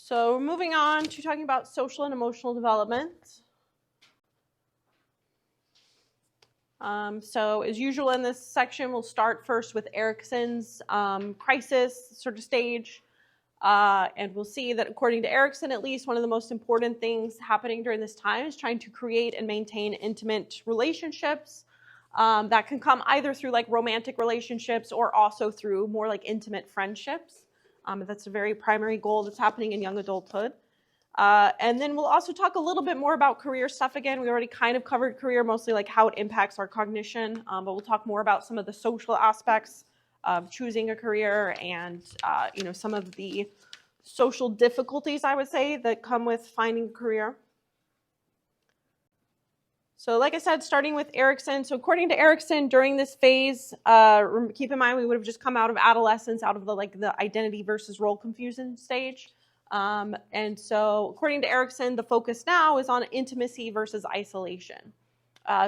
So moving on to talking about social and emotional development. So as usual in this section, we'll start first with Erikson's crisis sort of stage. And we'll see that according to Erikson, at least, one of the most important things happening during this time is trying to create and maintain intimate relationships. That can come either through like romantic relationships or also through more like intimate friendships. That's a very primary goal that's happening in young adulthood. And then we'll also talk a little bit more about career stuff again. We already kind of covered career, mostly like how it impacts our cognition, but we'll talk more about some of the social aspects of choosing a career and some of the social difficulties, I would say, that come with finding a career. So like I said, starting with Erikson. So according to Erikson, during this phase, keep in mind we would have just come out of adolescence, out of the identity versus role confusion stage. And so according to Erikson, the focus now is on intimacy versus isolation.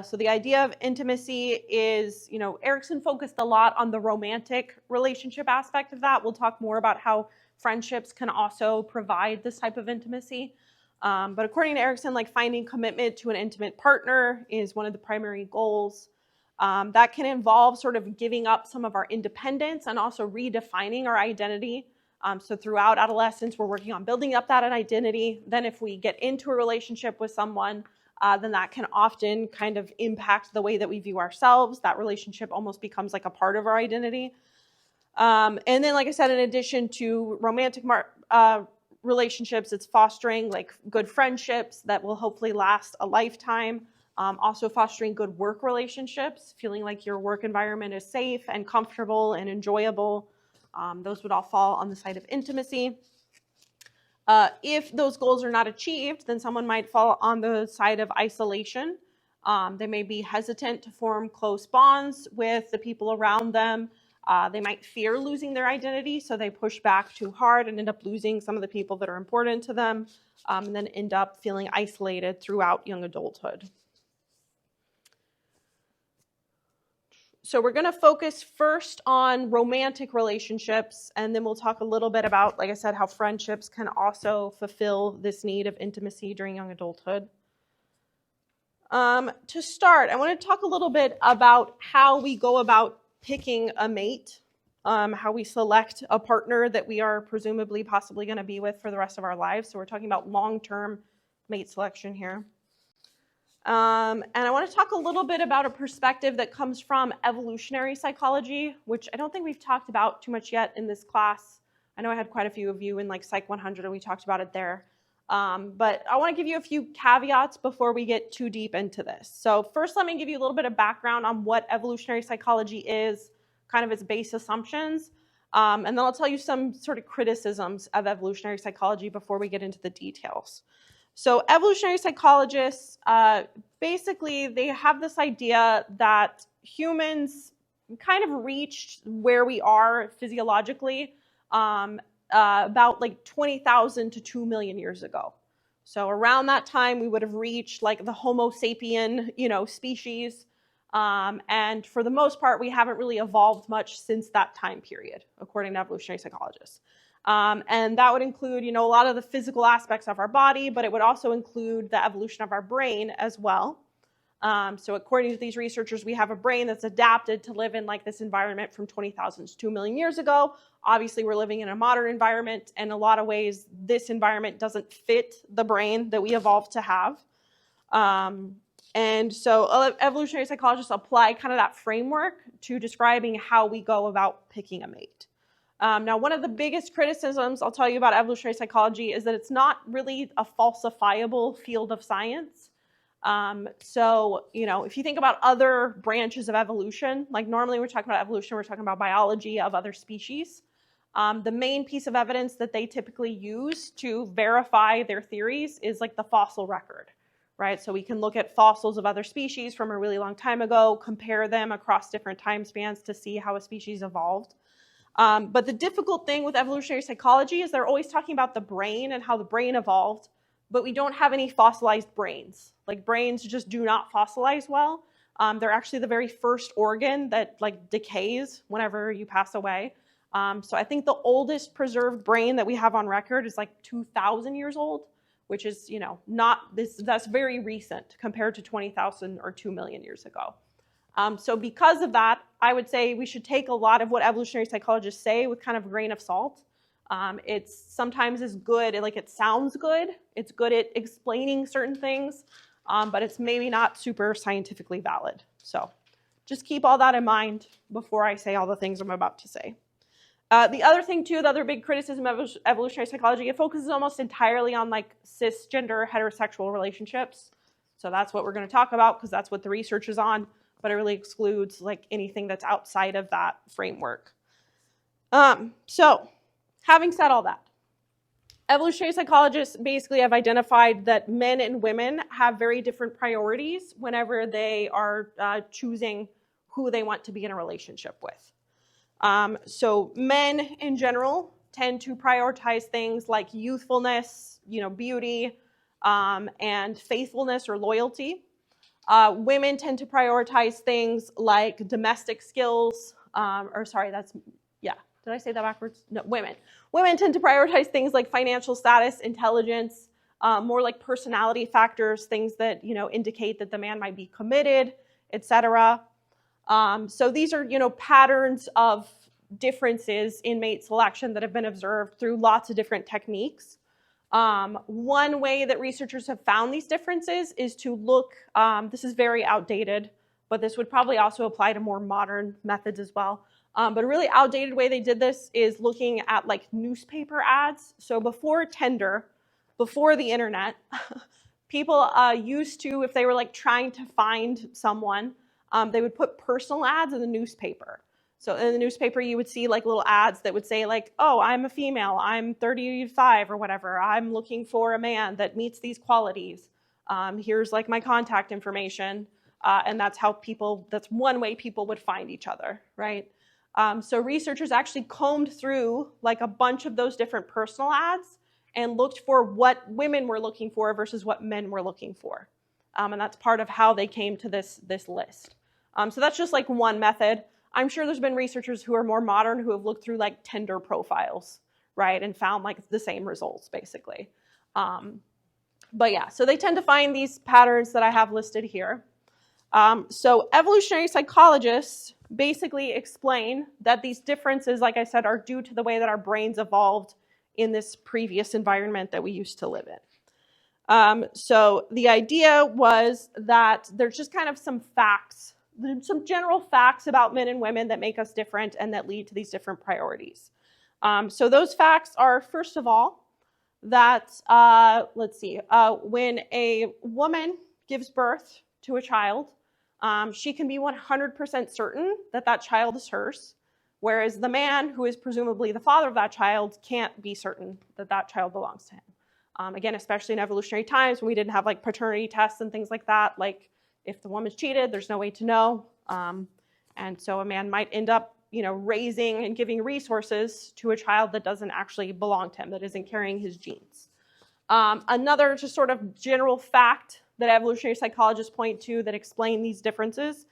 So the idea of intimacy is, Erikson focused a lot on the romantic relationship aspect of that. We'll talk more about how friendships can also provide this type of intimacy. But according to Erikson, like finding commitment to an intimate partner is one of the primary goals. That can involve sort of giving up some of our independence and also redefining our identity. So throughout adolescence, we're working on building up that identity. Then if we get into a relationship with someone, then that can often kind of impact the way that we view ourselves. That relationship almost becomes like a part of our identity. And then, like I said, in addition to romantic relationships, it's fostering like good friendships that will hopefully last a lifetime. Also fostering good work relationships, feeling like your work environment is safe and comfortable and enjoyable. Those would all fall on the side of intimacy. If those goals are not achieved, then someone might fall on the side of isolation. They may be hesitant to form close bonds with the people around them. They might fear losing their identity, so they push back too hard and end up losing some of the people that are important to them, and then end up feeling isolated throughout young adulthood. So we're going to focus first on romantic relationships, and then we'll talk a little bit about, like I said, how friendships can also fulfill this need of intimacy during young adulthood. To start, I want to talk a little bit about how we go about picking a mate, how we select a partner that we are presumably possibly going to be with for the rest of our lives. So we're talking about long-term mate selection here. And I want to talk a little bit about a perspective that comes from evolutionary psychology, which I don't think we've talked about too much yet in this class. I know I had quite a few of you in like Psych 100 and we talked about it there. But I want to give you a few caveats before we get too deep into this. So first, let me give you a little bit of background on what evolutionary psychology is, kind of its base assumptions. And then I'll tell you some sort of criticisms of evolutionary psychology before we get into the details. So evolutionary psychologists, basically, they have this idea that humans kind of reached where we are physiologically about like 20,000 to 2 million years ago. So around that time, we would have reached like the Homo sapien, species. And for the most part, we haven't really evolved much since that time period, according to evolutionary psychologists. And that would include, a lot of the physical aspects of our body, but it would also include the evolution of our brain as well. So according to these researchers, we have a brain that's adapted to live in like this environment from 20,000 to 2 million years ago. Obviously, we're living in a modern environment. And in a lot of ways, this environment doesn't fit the brain that we evolved to have. And so evolutionary psychologists apply kind of that framework to describing how we go about picking a mate. Now, one of the biggest criticisms I'll tell you about evolutionary psychology is that it's not really a falsifiable field of science. If you think about other branches of evolution, like normally we're talking about evolution, we're talking about biology of other species. The main piece of evidence that they typically use to verify their theories is like the fossil record, right? So we can look at fossils of other species from a really long time ago, compare them across different time spans to see how a species evolved. But the difficult thing with evolutionary psychology is they're always talking about the brain and how the brain evolved, but we don't have any fossilized brains. Like brains just do not fossilize well. They're actually the very first organ that like decays whenever you pass away. So I think the oldest preserved brain that we have on record is like 2,000 years old, which is, not this, that's very recent compared to 20,000 or 2 million years ago. So because of that, I would say we should take a lot of what evolutionary psychologists say with kind of a grain of salt. It's sometimes is good, like it sounds good. It's good at explaining certain things, but it's maybe not super scientifically valid. So just keep all that in mind before I say all the things I'm about to say. The other thing too, the other big criticism of evolutionary psychology, it focuses almost entirely on like cisgender heterosexual relationships. So that's what we're going to talk about because that's what the research is on, but it really excludes like anything that's outside of that framework. So having said all that, evolutionary psychologists basically have identified that men and women have very different priorities whenever they are choosing who they want to be in a relationship with. So men in general tend to prioritize things like youthfulness, beauty, and faithfulness or loyalty. Women tend to prioritize things like domestic skills, did I say that backwards? No, women. Women tend to prioritize things like financial status, intelligence, more like personality factors, things that, indicate that the man might be committed, etc. So these are, patterns of differences in mate selection that have been observed through lots of different techniques. One way that researchers have found these differences is to look, this is very outdated, but this would probably also apply to more modern methods as well. But a really outdated way they did this is looking at like newspaper ads. So before Tinder, before the internet, people used to, if they were like trying to find someone, they would put personal ads in the newspaper. So in the newspaper, you would see like little ads that would say like, oh, I'm a female, I'm 35 or whatever. I'm looking for a man that meets these qualities. Here's like my contact information. And that's one way people would find each other, right? So researchers actually combed through like a bunch of those different personal ads and looked for what women were looking for versus what men were looking for. And that's part of how they came to this list. So that's just like one method. I'm sure there's been researchers who are more modern who have looked through like Tinder profiles, right, and found like the same results basically. But yeah, so they tend to find these patterns that I have listed here. So evolutionary psychologists basically explain that these differences, like I said, are due to the way that our brains evolved in this previous environment that we used to live in. So the idea was that there's just kind of some general facts about men and women that make us different and that lead to these different priorities. So those facts are, first of all, that, when a woman gives birth to a child, she can be 100% certain that that child is hers, whereas the man, who is presumably the father of that child, can't be certain that that child belongs to him. Again, especially in evolutionary times when we didn't have like paternity tests and things like that, like if the woman's cheated, there's no way to know. And so a man might end up, raising and giving resources to a child that doesn't actually belong to him, that isn't carrying his genes. Another just sort of general fact that evolutionary psychologists point to that explain these differences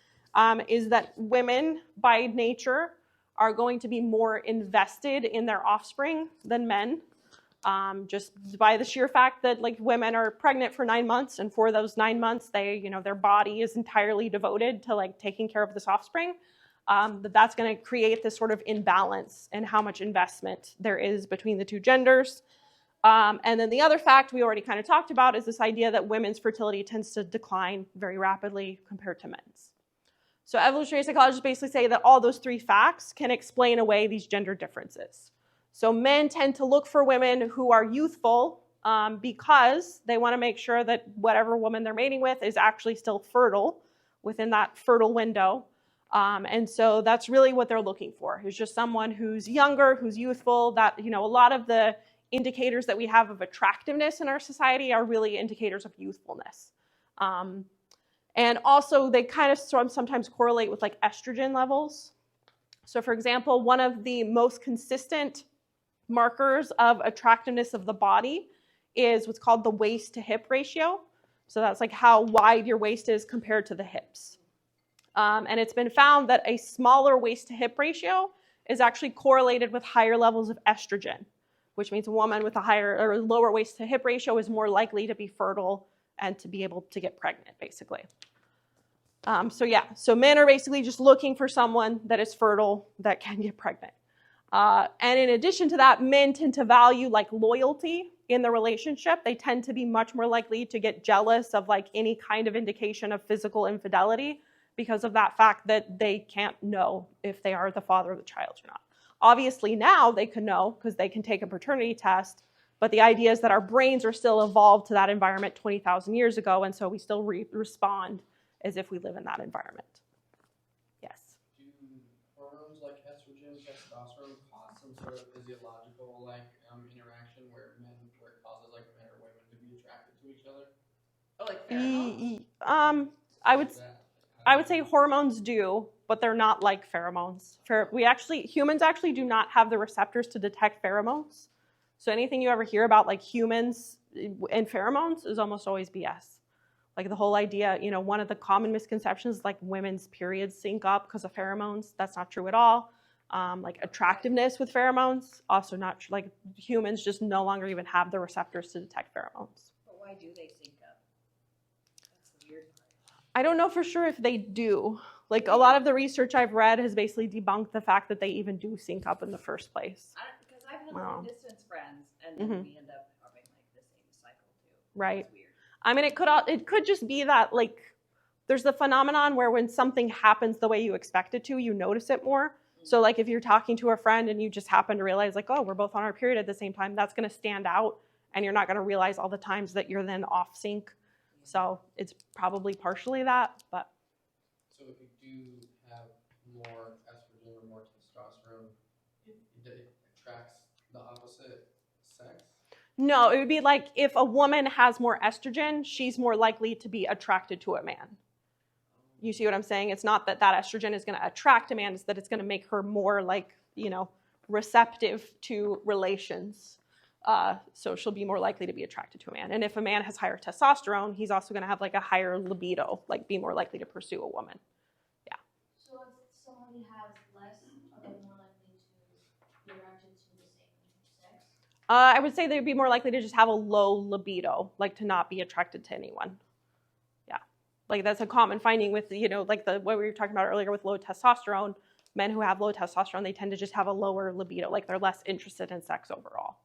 is that women by nature are going to be more invested in their offspring than men. Just by the sheer fact that like women are pregnant for 9 months, and for those 9 months, their body is entirely devoted to like taking care of this offspring. That's going to create this sort of imbalance in how much investment there is between the two genders. And then the other fact we already kind of talked about is this idea that women's fertility tends to decline very rapidly compared to men's. So evolutionary psychologists basically say that all those three facts can explain away these gender differences. So men tend to look for women who are youthful because they want to make sure that whatever woman they're mating with is actually still fertile within that fertile window. And so that's really what they're looking for, is just someone who's younger, who's youthful, that, a lot of the indicators that we have of attractiveness in our society are really indicators of youthfulness. And also they kind of sometimes correlate with like estrogen levels. So for example, one of the most consistent markers of attractiveness of the body is what's called the waist to hip ratio. So that's like how wide your waist is compared to the hips. And it's been found that a smaller waist to hip ratio is actually correlated with higher levels of estrogen, which means a woman with a higher or lower waist to hip ratio is more likely to be fertile and to be able to get pregnant, basically. So men are basically just looking for someone that is fertile that can get pregnant. And in addition to that, men tend to value like loyalty in the relationship. They tend to be much more likely to get jealous of like any kind of indication of physical infidelity because of that fact that they can't know if they are the father of the child or not. Obviously now they can know because they can take a paternity test, but the idea is that our brains are still evolved to that environment 20,000 years ago, and so we still respond as if we live in that environment. Yes? Do hormones like estrogen, testosterone cause some sort of physiological interaction where it causes like men or women to be attracted to each other? Oh, like pheromones? I would say hormones do, but they're not like pheromones. Humans actually do not have the receptors to detect pheromones. So anything you ever hear about like humans and pheromones is almost always BS. Like the whole idea, one of the common misconceptions is like women's periods sync up because of pheromones. That's not true at all. Like attractiveness with pheromones, also not true. Like humans just no longer even have the receptors to detect pheromones. But why do they sync up? That's the weird part. I don't know for sure if they do. Like a lot of the research I've read has basically debunked the fact that they even do sync up in the first place. Because I've had long distance friends, and then we end up having like the same cycle too. Right. It's weird. I mean, it could just be that like there's the phenomenon where when something happens the way you expect it to, you notice it more. Mm-hmm. So like if you're talking to a friend and you just happen to realize like, oh, we're both on our period at the same time, that's going to stand out, and you're not going to realize all the times that you're then off sync. Mm-hmm. So it's probably partially that, but. So if you do have more estrogen or more testosterone, it attracts the opposite sex? No, it would be like if a woman has more estrogen, she's more likely to be attracted to a man. You see what I'm saying? It's not that estrogen is going to attract a man, it's that it's going to make her more like, receptive to relations. So she'll be more likely to be attracted to a man. And if a man has higher testosterone, he's also going to have like a higher libido, like be more likely to pursue a woman. Yeah. So if someone has less, are they more likely to be attracted to the same sex? I would say they'd be more likely to just have a low libido, like to not be attracted to anyone. Yeah. Like that's a common finding with, like what we were talking about earlier with low testosterone. Men who have low testosterone, they tend to just have a lower libido, like they're less interested in sex overall.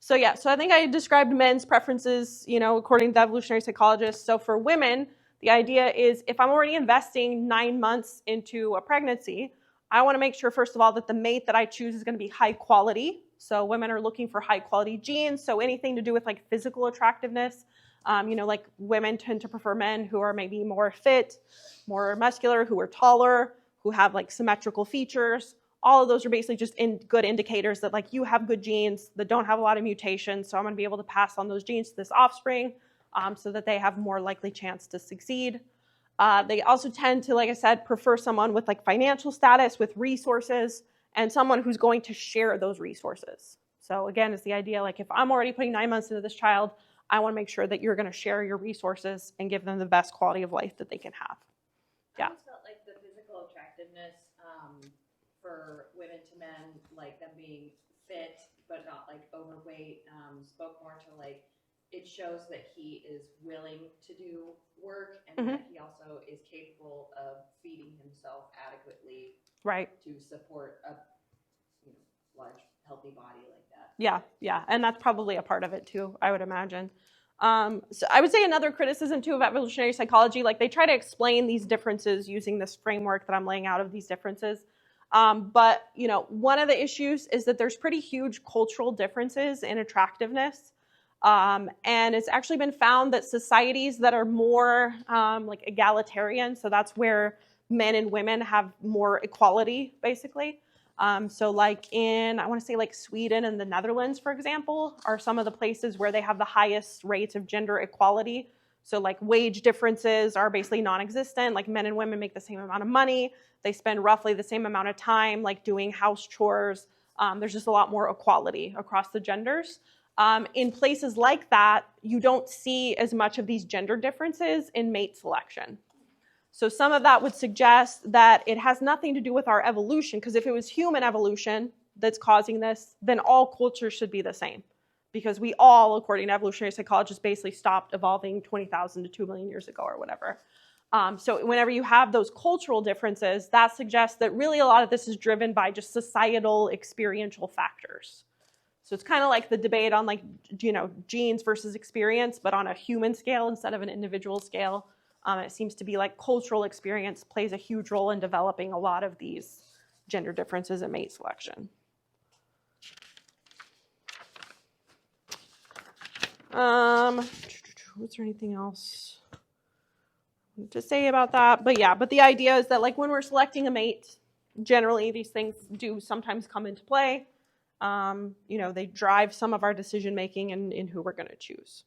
So I think I described men's preferences, according to the evolutionary psychologists. So for women, the idea is if I'm already investing 9 months into a pregnancy, I want to make sure, first of all, that the mate that I choose is going to be high quality. So women are looking for high quality genes. So anything to do with like physical attractiveness, like women tend to prefer men who are maybe more fit, more muscular, who are taller, who have like symmetrical features. All of those are basically just good indicators that like you have good genes that don't have a lot of mutations. So I'm going to be able to pass on those genes to this offspring so that they have more likely chance to succeed. They also tend to, like I said, prefer someone with like financial status, with resources, and someone who's going to share those resources. So again, it's the idea like if I'm already putting 9 months into this child, I want to make sure that you're going to share your resources and give them the best quality of life that they can have. Yeah. I always felt like the physical attractiveness for women to men, like them being fit but not like overweight, spoke more to like it shows that he is willing to do work and that he also is capable of feeding himself adequately, right, to support a large healthy body like that. Yeah, and that's probably a part of it too, I would imagine. So I would say another criticism too of evolutionary psychology, like they try to explain these differences using this framework that I'm laying out of these differences. But one of the issues is that there's pretty huge cultural differences in attractiveness. And it's actually been found that societies that are more like egalitarian, so that's where men and women have more equality, basically. So like I want to say like Sweden and the Netherlands, for example, are some of the places where they have the highest rates of gender equality. So like wage differences are basically non-existent, like men and women make the same amount of money. They spend roughly the same amount of time like doing house chores. There's just a lot more equality across the genders. In places like that, you don't see as much of these gender differences in mate selection. So some of that would suggest that it has nothing to do with our evolution, because if it was human evolution that's causing this, then all cultures should be the same, because we all, according to evolutionary psychologists, basically stopped evolving 20,000 to 2 million years ago or whatever. So whenever you have those cultural differences, that suggests that really a lot of this is driven by just societal experiential factors. So it's kind of like the debate on, like, you know, genes versus experience, but on a human scale instead of an individual scale. It seems to be like cultural experience plays a huge role in developing a lot of these gender differences in mate selection. Was there anything else to say about that? But yeah, but the idea is that, like, when we're selecting a mate, generally these things do sometimes come into play. You know, they drive some of our decision making in who we're going to choose.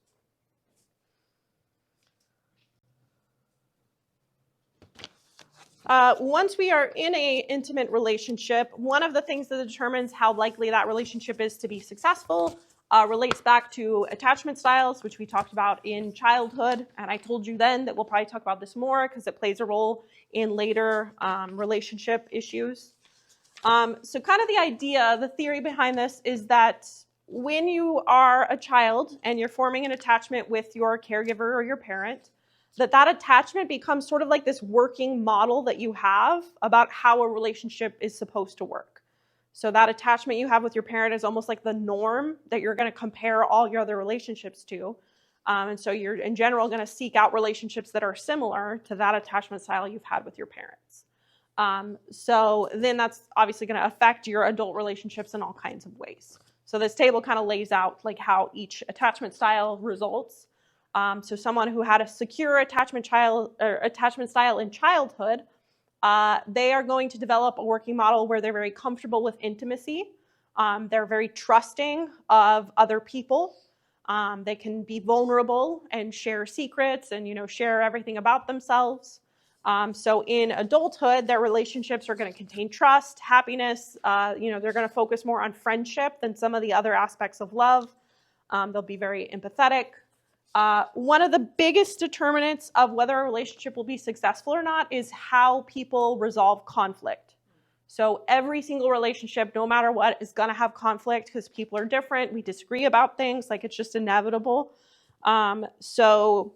Once we are in an intimate relationship, one of the things that determines how likely that relationship is to be successful relates back to attachment styles, which we talked about in childhood. And I told you then that we'll probably talk about this more because it plays a role in later relationship issues. So kind of the idea, the theory behind this is that when you are a child and you're forming an attachment with your caregiver or your parent, that attachment becomes sort of like this working model that you have about how a relationship is supposed to work. So that attachment you have with your parent is almost like the norm that you're going to compare all your other relationships to. And so you're, in general, going to seek out relationships that are similar to that attachment style you've had with your parents. So then that's obviously going to affect your adult relationships in all kinds of ways. So this table kind of lays out like how each attachment style results. So someone who had a secure attachment style in childhood, they are going to develop a working model where they're very comfortable with intimacy. They're very trusting of other people. They can be vulnerable and share secrets and, you know, share everything about themselves. So in adulthood, their relationships are going to contain trust, happiness. You know, they're going to focus more on friendship than some of the other aspects of love. They'll be very empathetic. One of the biggest determinants of whether a relationship will be successful or not is how people resolve conflict. So every single relationship, no matter what, is going to have conflict because people are different. We disagree about things, like it's just inevitable. People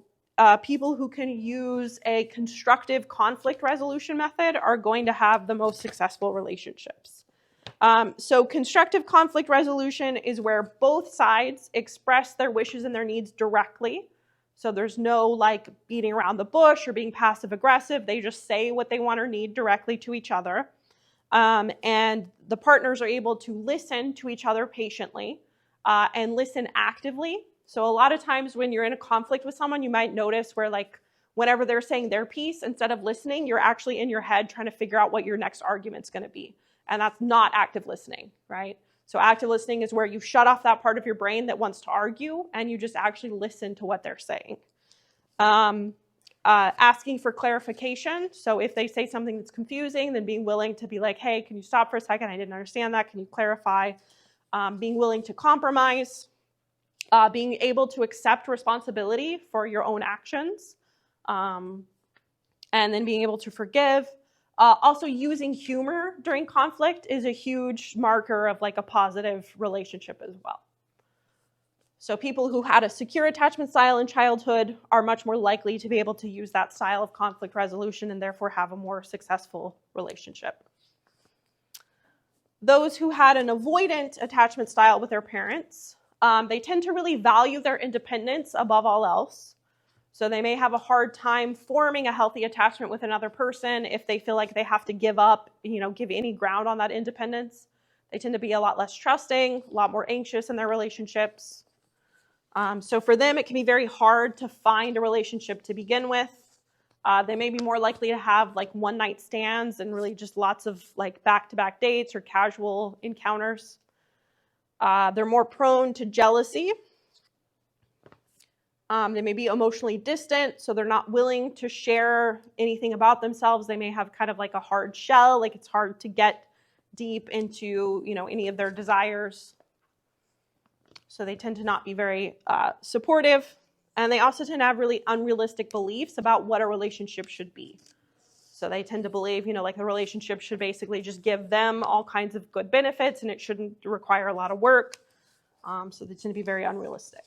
who can use a constructive conflict resolution method are going to have the most successful relationships. So constructive conflict resolution is where both sides express their wishes and their needs directly. So there's no like beating around the bush or being passive aggressive. They just say what they want or need directly to each other. And the partners are able to listen to each other patiently and listen actively. So a lot of times when you're in a conflict with someone, you might notice where, like, whenever they're saying their piece, instead of listening, you're actually in your head trying to figure out what your next argument's going to be. And that's not active listening, right? So active listening is where you shut off that part of your brain that wants to argue and you just actually listen to what they're saying. Asking for clarification. So if they say something that's confusing, then being willing to be like, hey, can you stop for a second? I didn't understand that. Can you clarify? Being willing to compromise. Being able to accept responsibility for your own actions. And then being able to forgive. Also, using humor during conflict is a huge marker of like a positive relationship as well. So people who had a secure attachment style in childhood are much more likely to be able to use that style of conflict resolution and therefore have a more successful relationship. Those who had an avoidant attachment style with their parents, they tend to really value their independence above all else. So they may have a hard time forming a healthy attachment with another person if they feel like they have to give up, give any ground on that independence. They tend to be a lot less trusting, a lot more anxious in their relationships. So for them, it can be very hard to find a relationship to begin with. They may be more likely to have like one-night stands and really just lots of like back-to-back dates or casual encounters. They're more prone to jealousy. They may be emotionally distant, so they're not willing to share anything about themselves. They may have kind of like a hard shell, like it's hard to get deep into, any of their desires. So they tend to not be very supportive. And they also tend to have really unrealistic beliefs about what a relationship should be. So they tend to believe, like the relationship should basically just give them all kinds of good benefits and it shouldn't require a lot of work. So they tend to be very unrealistic.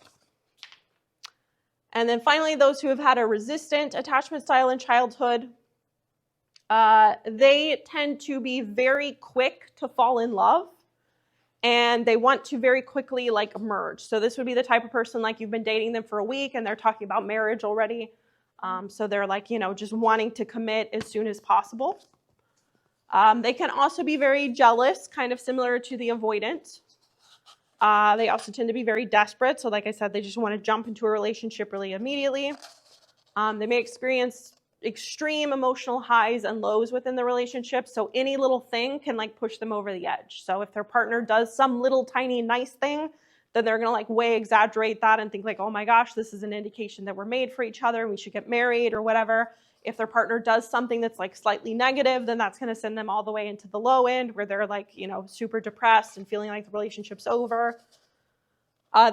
And then finally, those who have had a resistant attachment style in childhood, they tend to be very quick to fall in love, and they want to very quickly merge. So this would be the type of person you've been dating them for a week and they're talking about marriage already. So they're just wanting to commit as soon as possible. They can also be very jealous, kind of similar to the avoidant. They also tend to be very desperate. So like I said, they just want to jump into a relationship really immediately. They may experience extreme emotional highs and lows within the relationship. So any little thing can push them over the edge. So if their partner does some little tiny nice thing, then they're going to way exaggerate that and think oh my gosh, this is an indication that we're made for each other and we should get married or whatever. If their partner does something that's slightly negative, then that's going to send them all the way into the low end where they're super depressed and feeling like the relationship's over.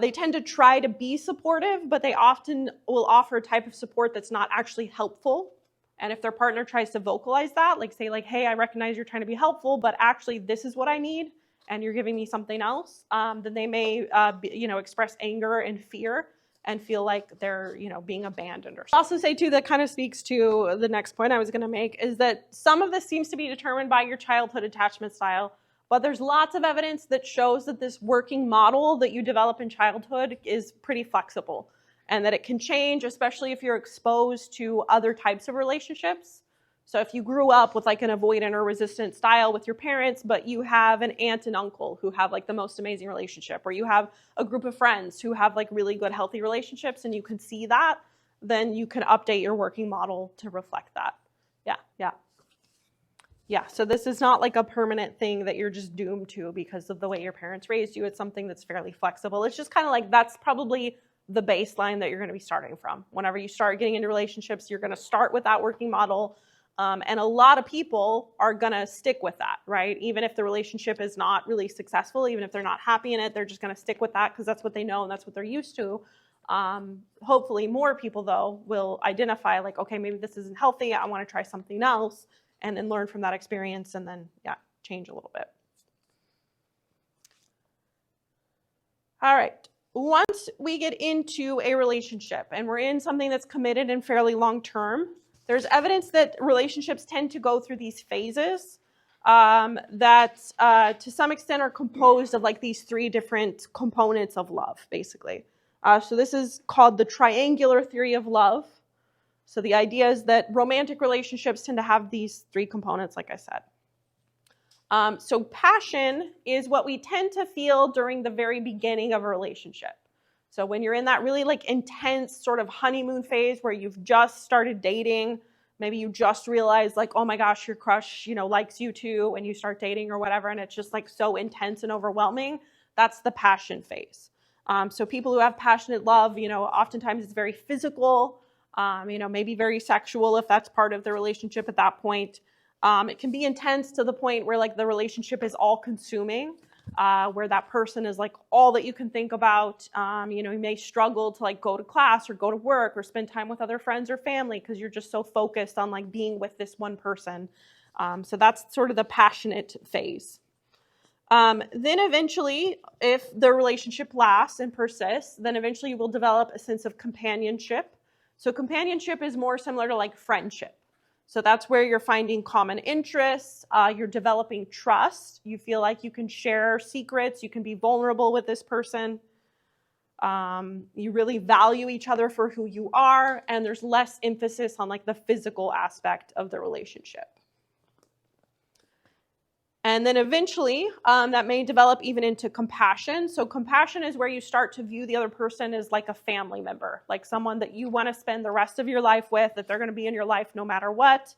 They tend to try to be supportive, but they often will offer a type of support that's not actually helpful. And if their partner tries to vocalize that, say hey, I recognize you're trying to be helpful, but actually this is what I need, and you're giving me something else, then they may express anger and fear and feel like they're being abandoned. I'll also say too, that kind of speaks to the next point I was going to make, is that some of this seems to be determined by your childhood attachment style, but there's lots of evidence that shows that this working model that you develop in childhood is pretty flexible and that it can change, especially if you're exposed to other types of relationships. So if you grew up with an avoidant or resistant style with your parents, but you have an aunt and uncle who have the most amazing relationship, or you have a group of friends who have really good, healthy relationships, and you can see that, then you can update your working model to reflect that. Yeah, so this is not a permanent thing that you're just doomed to because of the way your parents raised you. It's something that's fairly flexible. It's just kind of that's probably the baseline that you're going to be starting from. Whenever you start getting into relationships, you're going to start with that working model. And a lot of people are going to stick with that, right? Even if the relationship is not really successful, even if they're not happy in it, they're just going to stick with that because that's what they know and that's what they're used to. Hopefully more people, though, will identify okay, maybe this isn't healthy. I want to try something else, and then learn from that experience and then, change a little bit. All right. Once we get into a relationship and we're in something that's committed and fairly long-term, there's evidence that relationships tend to go through these phases that to some extent are composed of these three different components of love, basically. So this is called the triangular theory of love. So the idea is that romantic relationships tend to have these three components, like I said. So passion is what we tend to feel during the very beginning of a relationship. So when you're in that really intense sort of honeymoon phase where you've just started dating, maybe you just realize oh my gosh, your crush, likes you too when you start dating or whatever, and it's just so intense and overwhelming, that's the passion phase. So people who have passionate love, oftentimes it's very physical, maybe very sexual if that's part of the relationship at that point. It can be intense to the point where the relationship is all consuming. Where that person is all that you can think about. You may struggle to go to class or go to work or spend time with other friends or family because you're just so focused on being with this one person. So that's sort of the passionate phase. Then eventually, if the relationship lasts and persists, then eventually you will develop a sense of companionship. So companionship is more similar to friendship. So that's where you're finding common interests, you're developing trust, you feel like you can share secrets, you can be vulnerable with this person, you really value each other for who you are, and there's less emphasis on the physical aspect of the relationship. And then eventually, that may develop even into compassion. So compassion is where you start to view the other person as a family member, someone that you want to spend the rest of your life with, that they're going to be in your life no matter what.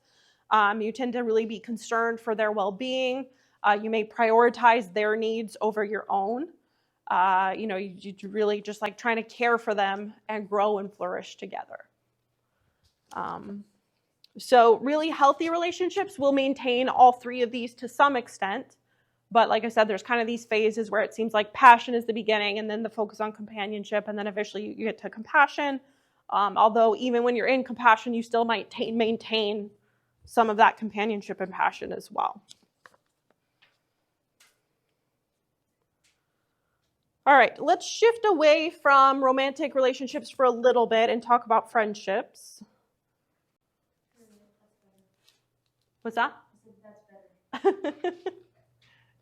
You tend to really be concerned for their well-being. You may prioritize their needs over your own. You really just trying to care for them and grow and flourish together. So really healthy relationships will maintain all three of these to some extent. But like I said, there's kind of these phases where it seems like passion is the beginning and then the focus on companionship, and then eventually you get to compassion. Although even when you're in compassion, you still might maintain some of that companionship and passion as well. All right, let's shift away from romantic relationships for a little bit and talk about friendships. What's that? That's better.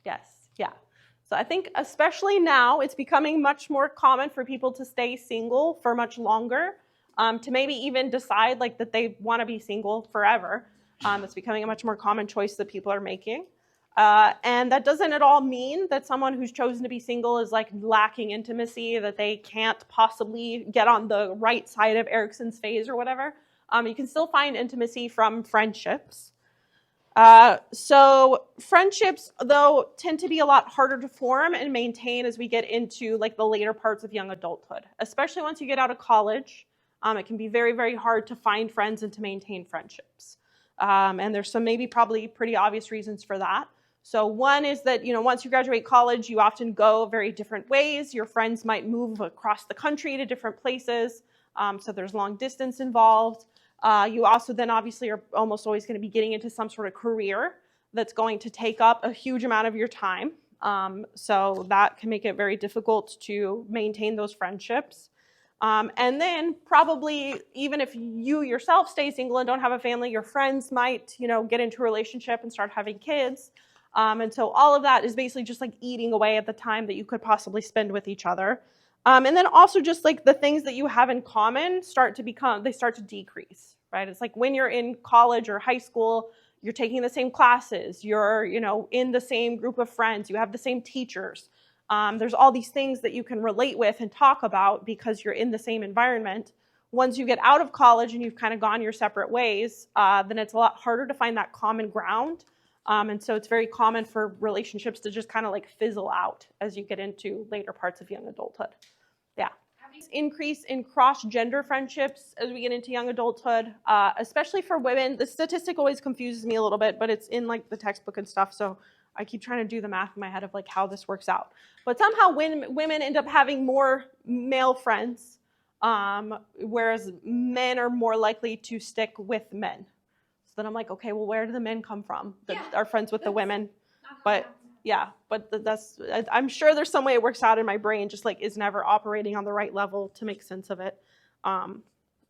Yes, yeah. So I think especially now, it's becoming much more common for people to stay single for much longer, to maybe even decide like that they want to be single forever. It's becoming a much more common choice that people are making. And that doesn't at all mean that someone who's chosen to be single is like lacking intimacy, that they can't possibly get on the right side of Erickson's phase or whatever. You can still find intimacy from friendships. So friendships, though, tend to be a lot harder to form and maintain as we get into like the later parts of young adulthood, especially once you get out of college. It can be very, very hard to find friends and to maintain friendships. And there's some maybe probably pretty obvious reasons for that. So one is that, once you graduate college, you often go very different ways. Your friends might move across the country to different places. So there's long distance involved. You also then obviously are almost always going to be getting into some sort of career that's going to take up a huge amount of your time. So that can make it very difficult to maintain those friendships. And then probably even if you yourself stay single and don't have a family, your friends might, get into a relationship and start having kids. And so all of that is basically just like eating away at the time that you could possibly spend with each other. And then also just like the things that you have in common start to decrease, right? It's like when you're in college or high school, you're taking the same classes, you're, in the same group of friends, you have the same teachers. There's all these things that you can relate with and talk about because you're in the same environment. Once you get out of college and you've kind of gone your separate ways, then it's a lot harder to find that common ground. And so it's very common for relationships to just kind of like fizzle out as you get into later parts of young adulthood. Yeah. Increase in cross-gender friendships as we get into young adulthood, especially for women. The statistic always confuses me a little bit, but it's in like the textbook and stuff. So I keep trying to do the math in my head of like how this works out. But somehow women end up having more male friends, whereas men are more likely to stick with men. So then I'm like, okay, well, where do the men come from that are friends with the women? But yeah, but I'm sure there's some way it works out in my brain, just like is never operating on the right level to make sense of it.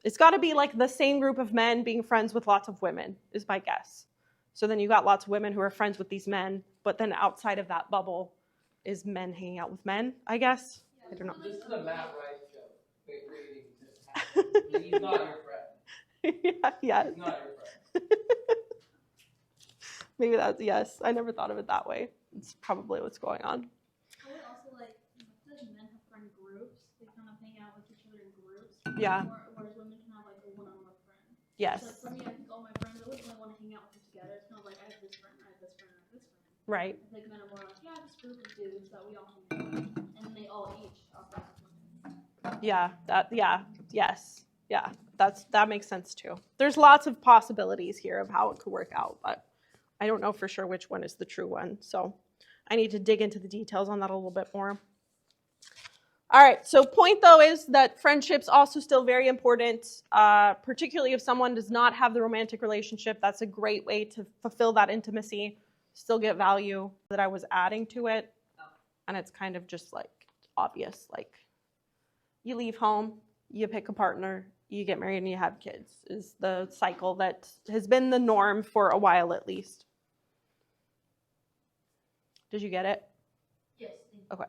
It's got to be like the same group of men being friends with lots of women is my guess. So then you got lots of women who are friends with these men, but then outside of that bubble is men hanging out with men, I guess. I don't know. This is a Matt Rice joke. Waiting to happen. He's not your friend. Yeah. He's not your friend. Maybe that's, yes. I never thought of it that way. It's probably what's going on. I would also like men have friend groups. They kind of hang out with each other in groups. Yeah. Whereas women can have like a one-on-one friend. Yes. So like for me, I think all my friends, I wouldn't really want to hang out with them together. It's kind of like I have this friend, I have this friend, I have this friend. Right. I think men are more like, yeah, this group of dudes that we all hang out with. And then they all each are friends with women. Yeah. Yes. Yeah. That makes sense too. There's lots of possibilities here of how it could work out, but I don't know for sure which one is the true one. So I need to dig into the details on that a little bit more. All right. So point though is that friendship's also still very important, particularly if someone does not have the romantic relationship. That's a great way to fulfill that intimacy, still get value that I was adding to it. And it's kind of just like obvious, like you leave home, you pick a partner, you get married and you have kids is the cycle that has been the norm for a while at least. Did you get it? Yes. Okay.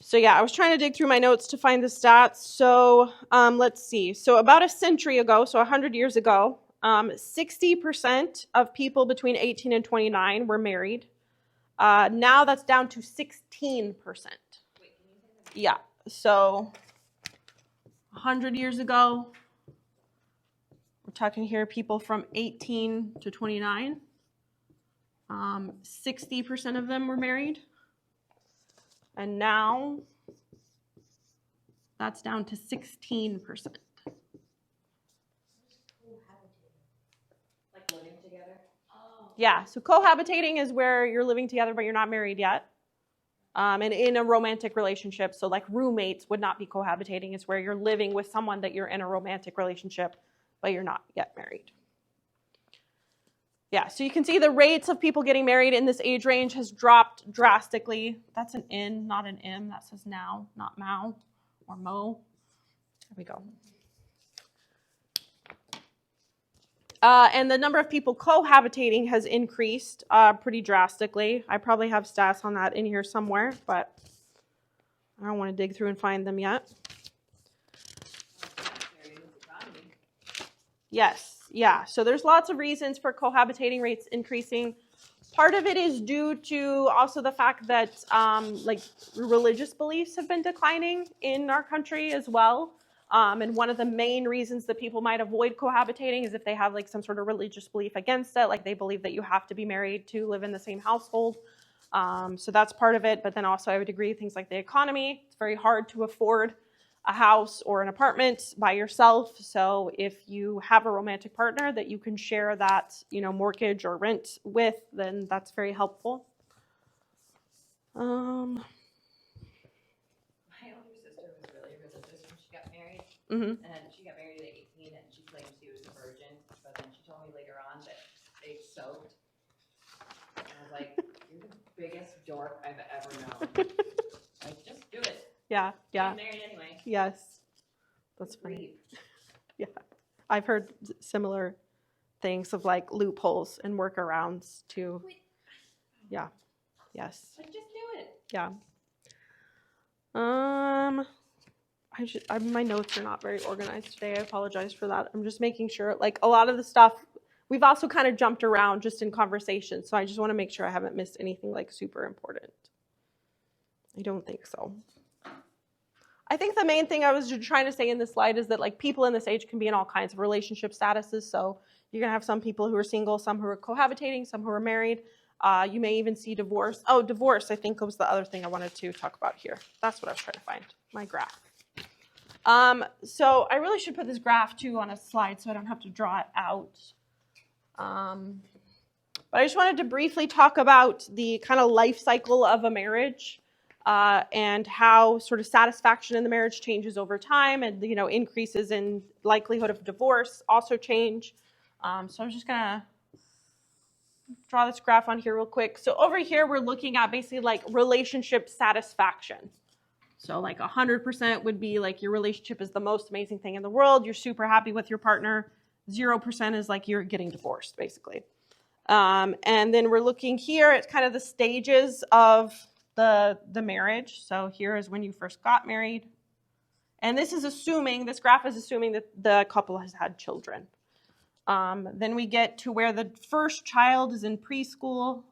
So yeah, I was trying to dig through my notes to find the stats. So let's see. So about a century ago, so 100 years ago, 60% of people between 18 and 29 were married. Now that's down to 16%. Yeah. So 100 years ago, we're talking here people from 18 to 29. 60% of them were married. And now that's down to 16%. Like living together? Oh. Yeah, so cohabitating is where you're living together but you're not married yet. And in a romantic relationship, so like roommates would not be cohabitating. It's where you're living with someone that you're in a romantic relationship but you're not yet married. Yeah, so you can see the rates of people getting married in this age range has dropped drastically. That's an N, not an M. That says now, not Mao or Mo. There we go. And the number of people cohabitating has increased pretty drastically. I probably have stats on that in here somewhere, but I don't want to dig through and find them yet. Yes, yeah. So there's lots of reasons for cohabitating rates increasing. Part of it is due to also the fact that like religious beliefs have been declining in our country as well. And one of the main reasons that people might avoid cohabitating is if they have like some sort of religious belief against it, like they believe that you have to be married to live in the same household. So that's part of it. But then also I would agree things like the economy. It's very hard to afford a house or an apartment by yourself. So if you have a romantic partner that you can share that, mortgage or rent with, then that's very helpful. My older sister was really religious when she got married. Mm-hmm. And she got married at 18 and she claimed she was a virgin. But then she told me later on that they soaked. And I was like, you're the biggest dork I've ever known. Like, just do it. Yeah. Get married anyway. Yes. That's funny. Yeah. I've heard similar things of like loopholes and workarounds too. Yeah. Yes. Like, just do it. Yeah. My notes are not very organized today. I apologize for that. I'm just making sure, like a lot of the stuff, we've also kind of jumped around just in conversation. So I just want to make sure I haven't missed anything like super important. I don't think so. I think the main thing I was trying to say in this slide is that like people in this age can be in all kinds of relationship statuses. So you're going to have some people who are single, some who are cohabitating, some who are married. You may even see divorce. Oh, divorce, I think was the other thing I wanted to talk about here. That's what I was trying to find, my graph. So I really should put this graph too on a slide so I don't have to draw it out. But I just wanted to briefly talk about the kind of life cycle of a marriage. And how sort of satisfaction in the marriage changes over time, and increases in likelihood of divorce also change. So I'm just gonna draw this graph on here real quick. So over here we're looking at basically like relationship satisfaction. So like 100% would be like your relationship is the most amazing thing in the world. You're super happy with your partner. 0% is like you're getting divorced basically. And then we're looking here at kind of the stages of the marriage. So here is when you first got married. And this graph is assuming that the couple has had children. Then we get to where the first child is in preschool.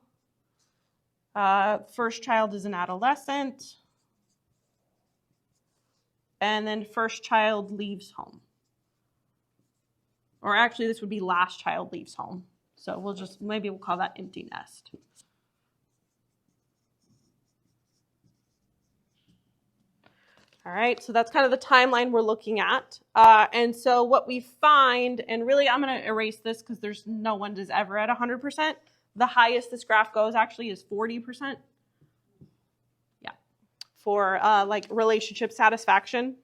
First child is an adolescent. And then first child leaves home. Or actually this would be last child leaves home. So maybe we'll call that empty nest. All right, so that's kind of the timeline we're looking at. And so what we find, and really I'm going to erase this because there's no one is ever at 100%. The highest this graph goes actually is 40%. Yeah, for like relationship satisfaction.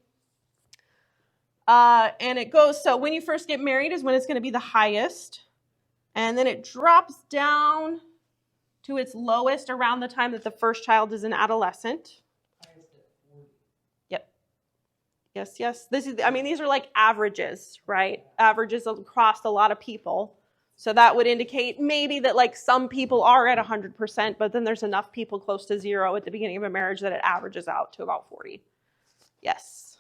And it goes, so when you first get married is when it's going to be the highest. And then it drops down to its lowest around the time that the first child is an adolescent. Yes. These are like averages, right? Averages across a lot of people. So that would indicate maybe that like some people are at 100%, but then there's enough people close to 0 at the beginning of a marriage that it averages out to about 40. Yes.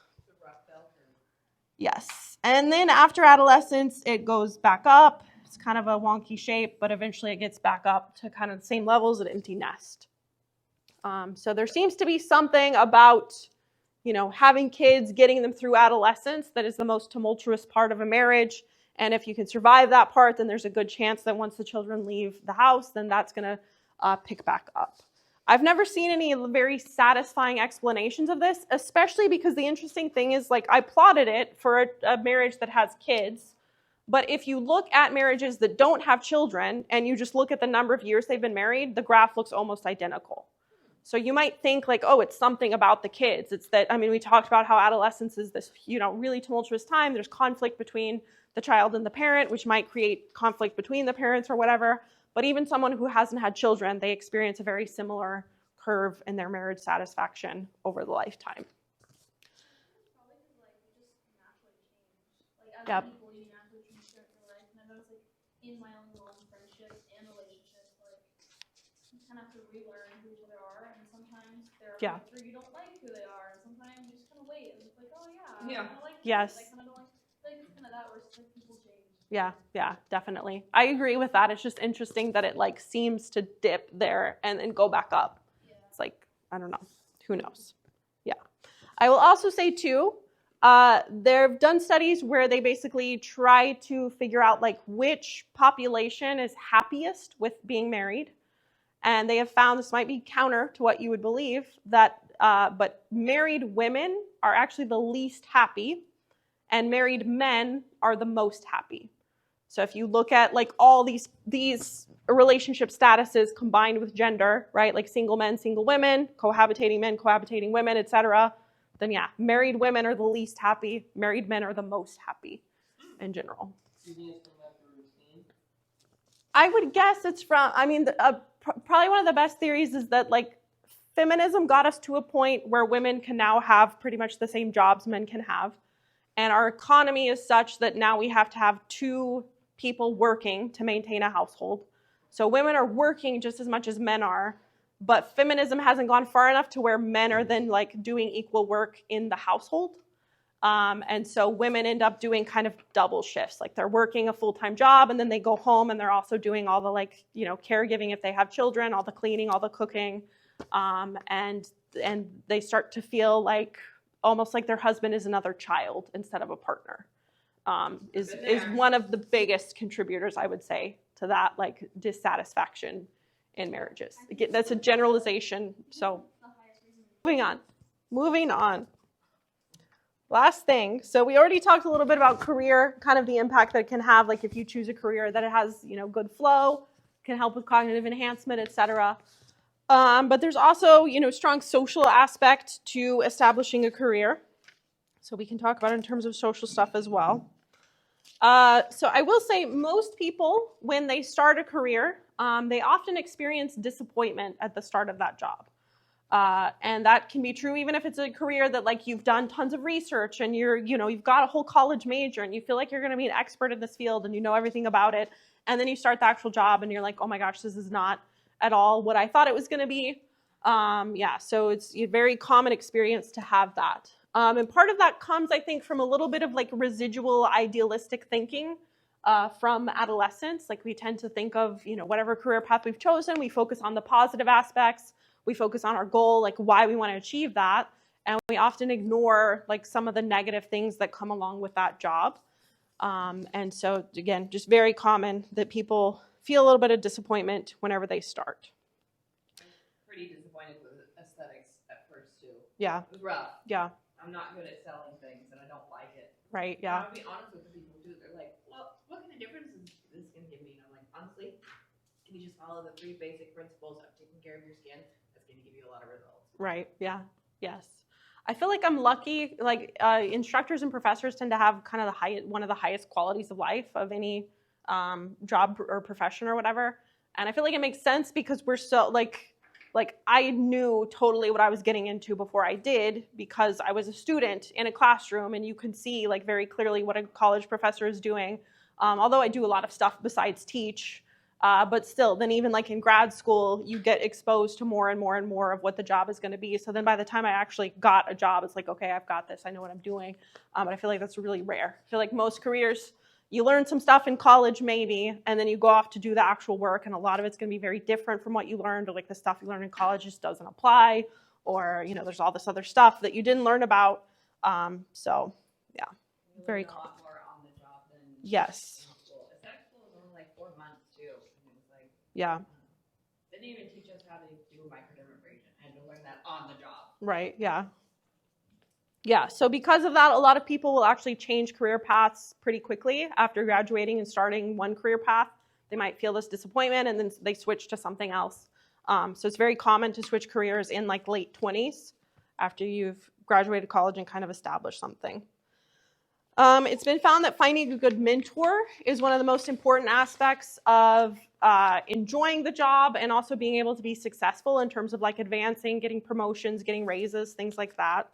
Yes. And then after adolescence, it goes back up. It's kind of a wonky shape, but eventually it gets back up to kind of the same levels as an empty nest. So there seems to be something about having kids, getting them through adolescence, that is the most tumultuous part of a marriage. And if you can survive that part, then there's a good chance that once the children leave the house, then that's going to pick back up. I've never seen any very satisfying explanations of this, especially because the interesting thing is, like, I plotted it for a marriage that has kids. But if you look at marriages that don't have children and you just look at the number of years they've been married, the graph looks almost identical. So you might think like, oh, it's something about the kids. It's that, I mean, we talked about how adolescence is this, really tumultuous time. There's conflict between the child and the parent, which might create conflict between the parents or whatever. But even someone who hasn't had children, they experience a very similar curve in their marriage satisfaction over the lifetime. Probably because like you just naturally change. Like as Yep. people, you naturally change throughout your life, and I noticed like in my own friendships and relationships, like you kind of have to relearn who each other are, and sometimes they're Yeah. or you don't like who they are, and sometimes you just kind of wait and it's like, oh yeah, Yeah. I kinda like Yes. this, I kind of don't like. Like it's kind of that where it's like people change. Yeah, definitely. I agree with that. It's just interesting that it like seems to dip there and then go back up. Yeah. It's like, I don't know. Who knows? Yeah. I will also say too, they've done studies where they basically try to figure out like which population is happiest with being married. And they have found, this might be counter to what you would believe, that but married women are actually the least happy and married men are the most happy. So if you look at like all these relationship statuses combined with gender, right? Like single men, single women, cohabitating men, cohabitating women, etc. Then yeah, married women are the least happy. Married men are the most happy in general. Do you think it's from that routine? I would guess it's from, I mean, probably one of the best theories is that like feminism got us to a point where women can now have pretty much the same jobs men can have. And our economy is such that now we have to have two people working to maintain a household. So women are working just as much as men are, but feminism hasn't gone far enough to where men are then like doing equal work in the household. And so women end up doing kind of double shifts. Like they're working a full-time job and then they go home and they're also doing all the like, caregiving if they have children, all the cleaning, all the cooking. And they start to feel like almost like their husband is another child instead of a partner, is one of the biggest contributors, I would say, to that like dissatisfaction in marriages. Again, that's a generalization. So moving on. Last thing. So we already talked a little bit about career, kind of the impact that it can have, like if you choose a career that it has, good flow, can help with cognitive enhancement, etc. But there's also, strong social aspect to establishing a career. So we can talk about it in terms of social stuff as well. So I will say most people, when they start a career, they often experience disappointment at the start of that job. And that can be true even if it's a career that like you've done tons of research and you've got a whole college major and you feel like you're going to be an expert in this field and you know everything about it. And then you start the actual job and you're like, oh my gosh, this is not at all what I thought it was going to be. So it's a very common experience to have that. And part of that comes, I think, from a little bit of like residual idealistic thinking from adolescence. Like we tend to think of, whatever career path we've chosen, we focus on the positive aspects. We focus on our goal, like why we want to achieve that. And we often ignore like some of the negative things that come along with that job. And so again, just very common that people feel a little bit of disappointment whenever they start. I'm pretty disappointed with aesthetics at first too. Yeah. It was rough. Yeah. I'm not good at selling things and I don't like it. Right. Yeah. And I'll be honest with the people too. They're like, well, what kind of difference is this going to give me? And I'm like, honestly, if you just follow the 3 basic principles of taking care of your skin, that's going to give you a lot of results. Right. Yeah. Yes. I feel like I'm lucky. Like instructors and professors tend to have kind of one of the highest qualities of life of any job or profession or whatever. And I feel like it makes sense because we're so like I knew totally what I was getting into before I did because I was a student in a classroom and you could see like very clearly what a college professor is doing. Although I do a lot of stuff besides teach. But still, then even like in grad school, you get exposed to more and more and more of what the job is going to be. So then by the time I actually got a job, it's like, okay, I've got this. I know what I'm doing. But I feel like that's really rare. I feel like most careers, you learn some stuff in college maybe, and then you go off to do the actual work. And a lot of it's going to be very different from what you learned, or like the stuff you learned in college just doesn't apply. Or, there's all this other stuff that you didn't learn about. So, yeah, very cool. A lot more on the job than yes. in school. Aesthetic school was only like 4 months too. And it was like, yeah. They didn't even teach us how to do microdermabrasion. I had to learn that on the job. Right, yeah. Yeah, so because of that, a lot of people will actually change career paths pretty quickly after graduating and starting one career path. They might feel this disappointment and then they switch to something else. So it's very common to switch careers in like late 20s after you've graduated college and kind of established something. It's been found that finding a good mentor is one of the most important aspects of enjoying the job and also being able to be successful in terms of like advancing, getting promotions, getting raises, things like that.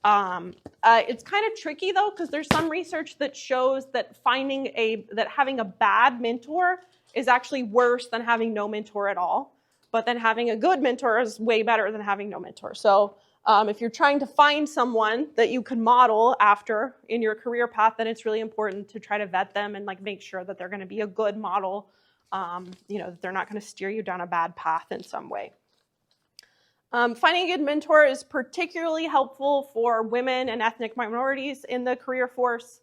It's kind of tricky though, because there's some research that shows that having a bad mentor is actually worse than having no mentor at all. But then having a good mentor is way better than having no mentor. So if you're trying to find someone that you can model after in your career path, then it's really important to try to vet them and like make sure that they're going to be a good model. That they're not going to steer you down a bad path in some way. Finding a good mentor is particularly helpful for women and ethnic minorities in the career force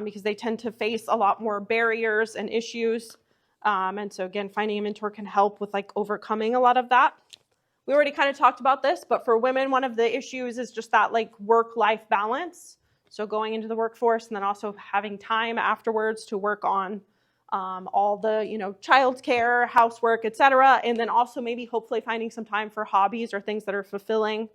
because they tend to face a lot more barriers and issues. And so again, finding a mentor can help with like overcoming a lot of that. We already kind of talked about this, but for women, one of the issues is just that like work-life balance. So going into the workforce and then also having time afterwards to work on all the, childcare, housework, etc. And then also maybe hopefully finding some time for hobbies or things that are fulfilling.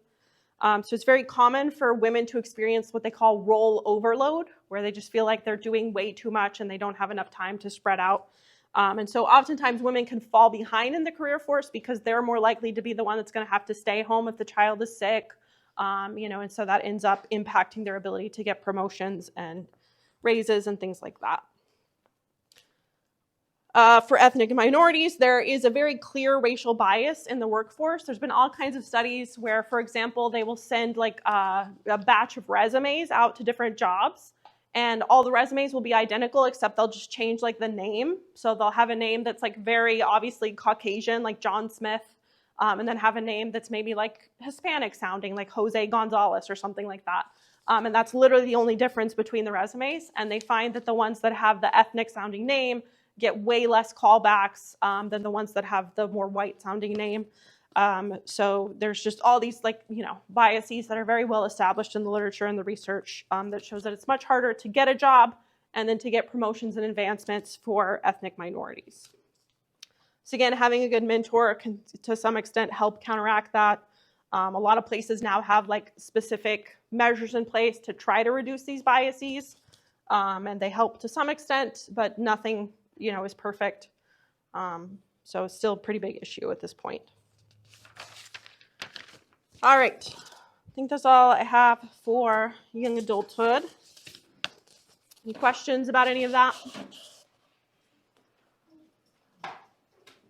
So it's very common for women to experience what they call role overload, where they just feel like they're doing way too much and they don't have enough time to spread out. And so oftentimes women can fall behind in the career force because they're more likely to be the one that's going to have to stay home if the child is sick, and so that ends up impacting their ability to get promotions and raises and things like that. For ethnic minorities, there is a very clear racial bias in the workforce. There's been all kinds of studies where, for example, they will send like a batch of resumes out to different jobs. And all the resumes will be identical, except they'll just change like the name. So they'll have a name that's like very obviously Caucasian, like John Smith, and then have a name that's maybe like Hispanic sounding, like Jose Gonzalez or something like that. And that's literally the only difference between the resumes. And they find that the ones that have the ethnic sounding name get way less callbacks than the ones that have the more white sounding name. So there's just all these biases that are very well established in the literature and the research that shows that it's much harder to get a job and then to get promotions and advancements for ethnic minorities. So again, having a good mentor can to some extent help counteract that. A lot of places now have like specific measures in place to try to reduce these biases, and they help to some extent, but nothing is perfect. So it's still a pretty big issue at this point. All right, I think that's all I have for young adulthood. Any questions about any of that?